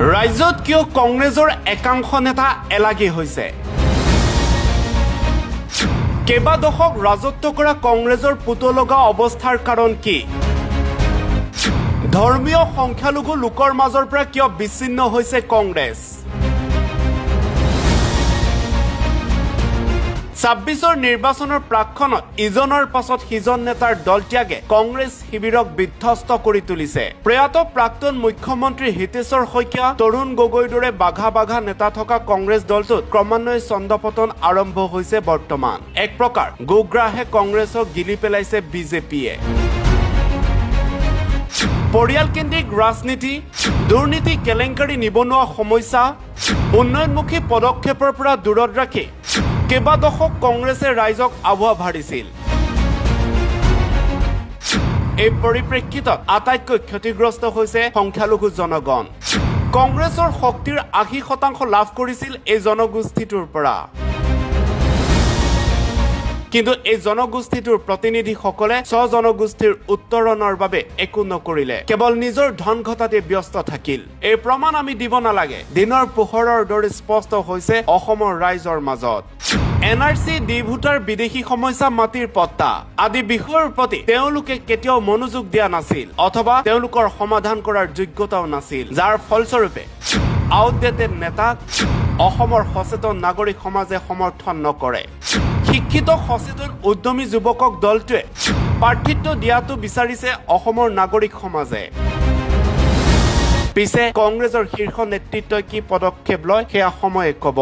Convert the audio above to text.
ৰাজ্যত কিয় কংগ্ৰেছৰ একাংশ নেতা এলাগী হৈছে? কেইবা দশক ৰাজত্ব কৰা কংগ্ৰেছৰ পুতলগা অৱস্থাৰ কাৰণ কি? ধৰ্মীয় সংখ্যালঘু লোকৰ মাজৰ পৰা কিয় বিচ্ছিন্ন হৈছে কংগ্ৰেছ? ২৬ৰ নিৰ্বাচনৰ প্ৰাক্ষণত ইজনৰ পাছত সিজন নেতাৰ দলত্যাগে কংগ্ৰেছ শিবিৰক বিধ্বস্ত কৰি তুলিছে। প্ৰয়াত প্ৰাক্তন মুখ্যমন্ত্ৰী হিতেশ্বৰ শইকীয়া, তৰুণ গগৈৰ দৰে বাঘা বাঘা নেতা থকা কংগ্ৰেছ দলটোত ক্ৰমান্বয়ে ছন্দপতন আৰম্ভ হৈছে বৰ্তমান। এক প্ৰকাৰ গোগ্ৰাহে কংগ্ৰেছক গিলি পেলাইছে বিজেপিয়ে। পৰিয়ালকেন্দ্ৰিক ৰাজনীতি, দুৰ্নীতি, কেলেংকাৰী, নিবনুৱা সমস্যা, উন্নয়নমুখী পদক্ষেপৰ পৰা দূৰত ৰাখি কেইবা দশক কংগ্ৰেছে ৰাইজক আভুৱা ভাৰিছিল। এই পৰিপ্ৰেক্ষিতত আটাইতকৈ ক্ষতিগ্ৰস্ত হৈছে সংখ্যালঘু জনগণ। কংগ্ৰেছৰ শক্তিৰ ৮০% লাভ কৰিছিল এই জনগোষ্ঠীটোৰ পৰা। কিন্তু এই জনগোষ্ঠীটোৰ প্ৰতিনিধিসকলে স্বজনগোষ্ঠীৰ উত্তৰণৰ বাবে একো নকৰিলে, কেৱল নিজৰ ধন ঘটাতে ব্যস্ত থাকিল। এই প্ৰমাণ আমি দিব নালাগে, দিনৰ পোহৰৰ দৰে স্পষ্ট হৈছে অসমৰ ৰাইজৰ মাজত। NRC, ডি ভোটাৰ, বিদেশী সমস্যা, মাটিৰ পট্টা আদি বিষয়ৰ প্ৰতি তেওঁলোকে কেতিয়াও মনোযোগ দিয়া নাছিল, অথবা তেওঁলোকৰ সমাধান কৰাৰ যোগ্যতাও নাছিল, যাৰ ফলস্বৰূপে আউটডেটেড নেতাক অসমৰ সচেতন নাগৰিক সমাজে সমৰ্থন নকৰে। শিক্ষিত সচেতন উদ্যমী যুৱকক দলটোৱে প্ৰাৰ্থিত্ব দিয়াটো বিচাৰিছে অসমৰ নাগৰিক সমাজে। পিছে কংগ্ৰেছৰ শীৰ্ষ নেতৃত্বই কি পদক্ষেপ লয় সেয়া সময়ে ক'ব।